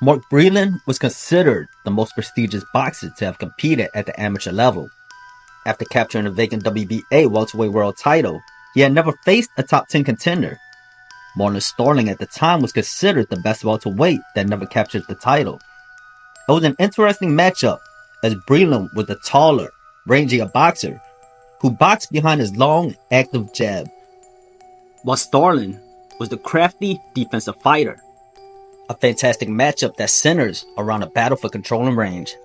Mark Breland was considered the most prestigious boxer to have competed at the amateur level. After capturing the vacant WBA welterweight world title, he had never faced a top 10 contender. Marlon Starling at the time was considered the best welterweight that never captured the title. It was an interesting matchup, as Breland was the taller, rangier boxer who boxed behind his long, active jab, while Starling was the crafty defensive fighter. A fantastic matchup that centers around a battle for control and range.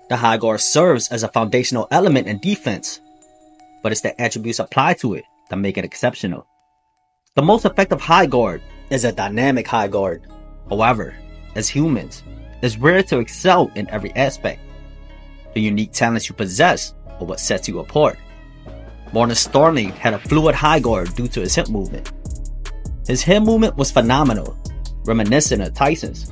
The high guard serves as a foundational element in defense, but it's the attributes applied to it that make it exceptional. The most effective high guard is a dynamic high guard. However, as humans, it's rare to excel in every aspect. The unique talents you possess are what sets you apart. Marlon Starling had a fluid high guard due to his hip movement. His hip movement was phenomenal, reminiscent of Tyson's.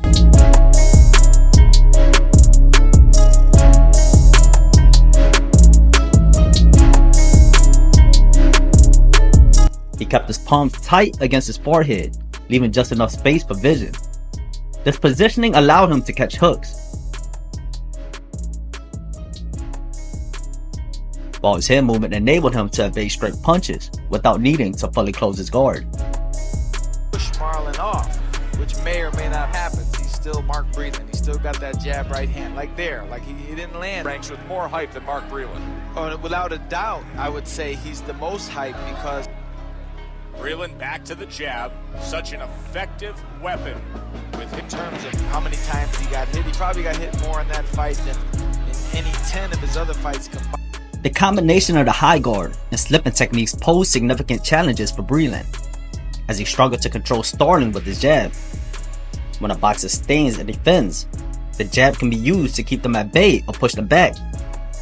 He kept his palms tight against his forehead, leaving just enough space for vision. This positioning allowed him to catch hooks, while his head movement enabled him to evade straight punches without needing to fully close his guard. Push Marlon off, which may or may not happen. He's still Mark Breland. He's still got that jab right hand, like he didn't land. Ranks with more hype than Mark Breland. Oh, without a doubt, I would say he's the most hyped because Breland back to the jab, such an effective weapon. In terms of how many times he got hit, he probably got hit more in that fight than in any 10 of his other fights combined. The combination of the high guard and slipping techniques posed significant challenges for Breland, as he struggled to control Starling with his jab. When a boxer stands and defends, the jab can be used to keep them at bay or push them back.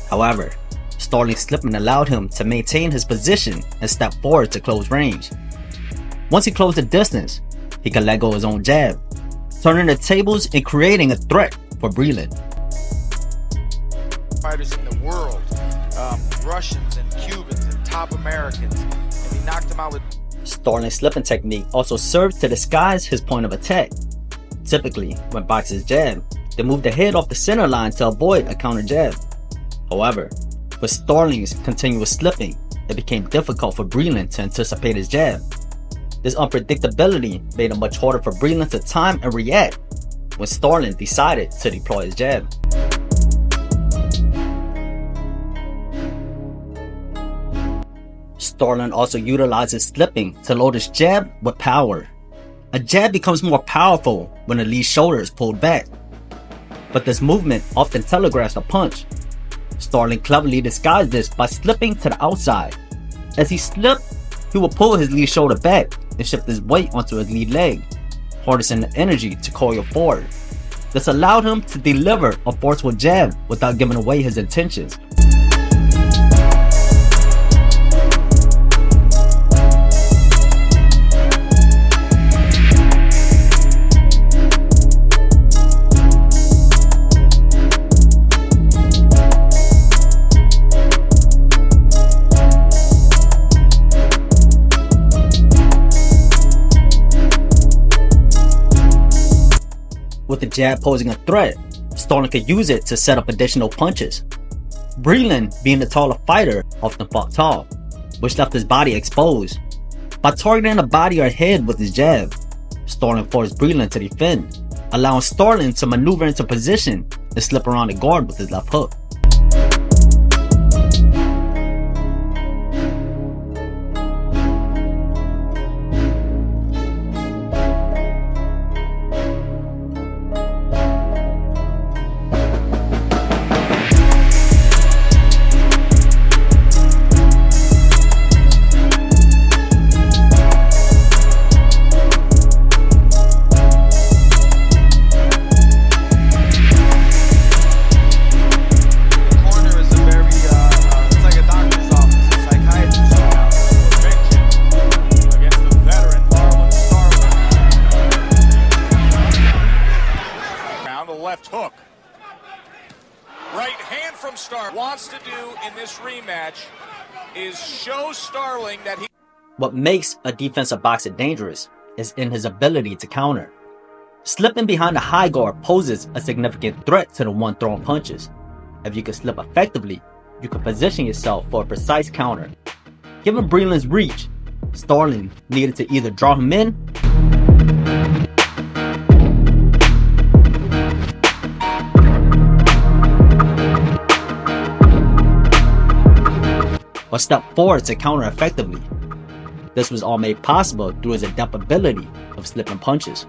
However, Starling's slipping allowed him to maintain his position and step forward to close range. Once he closed the distance, he could let go of his own jab, turning the tables and creating a threat for Breland. Fighters in the world, Russians and Cubans and top Americans, and he knocked them out with. Starling's slipping technique also served to disguise his point of attack. Typically, when boxers jab, they move the head off the center line to avoid a counter jab. However, with Starling's continuous slipping, it became difficult for Breland to anticipate his jab. This unpredictability made it much harder for Breland to time and react when Starling decided to deploy his jab. Starling also utilizes slipping to load his jab with power. A jab becomes more powerful when the lead shoulder is pulled back, but this movement often telegraphs a punch. Starling cleverly disguised this by slipping to the outside. As he slipped, he would pull his lead shoulder back and shift his weight onto his lead leg, harnessing the energy to coil forward. This allowed him to deliver a forceful jab without giving away his intentions. With the jab posing a threat, Starling could use it to set up additional punches. Breland, being the taller fighter, often fought tall, which left his body exposed. By targeting the body or head with his jab, Starling forced Breland to defend, allowing Starling to maneuver into position and slip around the guard with his left hook. Left hook. Right hand from Starling. Wants to do in this rematch is show Starling that he. What makes a defensive boxer dangerous is in his ability to counter. Slipping behind the high guard poses a significant threat to the one throwing punches. If you can slip effectively, you can position yourself for a precise counter. Given Breland's reach, Starling needed to either draw him in or step forward to counter effectively. This was all made possible through his adept ability of slipping punches.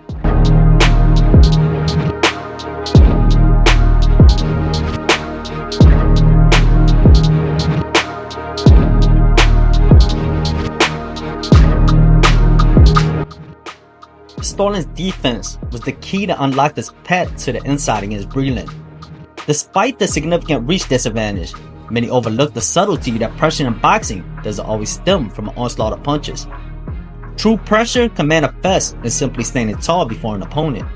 Starling's defense was the key to unlock this path to the inside against Breland. Despite the significant reach disadvantage, many overlook the subtlety that pressure in boxing doesn't always stem from an onslaught of punches. True pressure can manifest in simply standing tall before an opponent,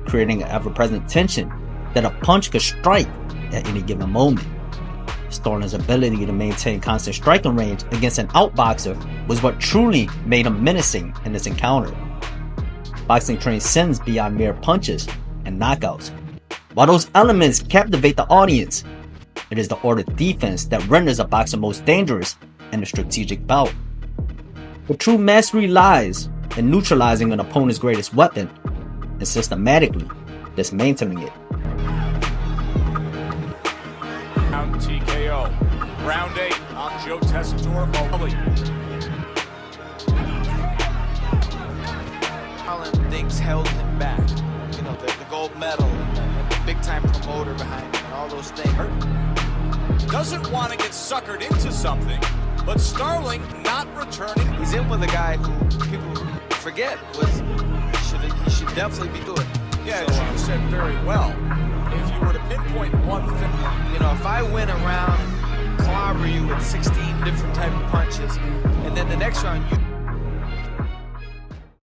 creating an ever-present tension that a punch could strike at any given moment. Starling's ability to maintain constant striking range against an outboxer was what truly made him menacing in this encounter. Boxing transcends beyond mere punches and knockouts. While those elements captivate the audience, it is the ordered defense that renders a boxer most dangerous in a strategic bout. The true mastery lies in neutralizing an opponent's greatest weapon and systematically dismantling it. Round TKO. Round 8 on Joe Tessitore Foley. Marlon things held him back. You know, the gold medal and the big-time promoter behind him and all those things. Doesn't want to get suckered into something, but Starling not returning. He's in with a guy who people forget he should definitely be doing. Yeah, as you said very well. If you were to pinpoint one thing, you know, if I win a round, clobber you with 16 different type of punches, and then the next round you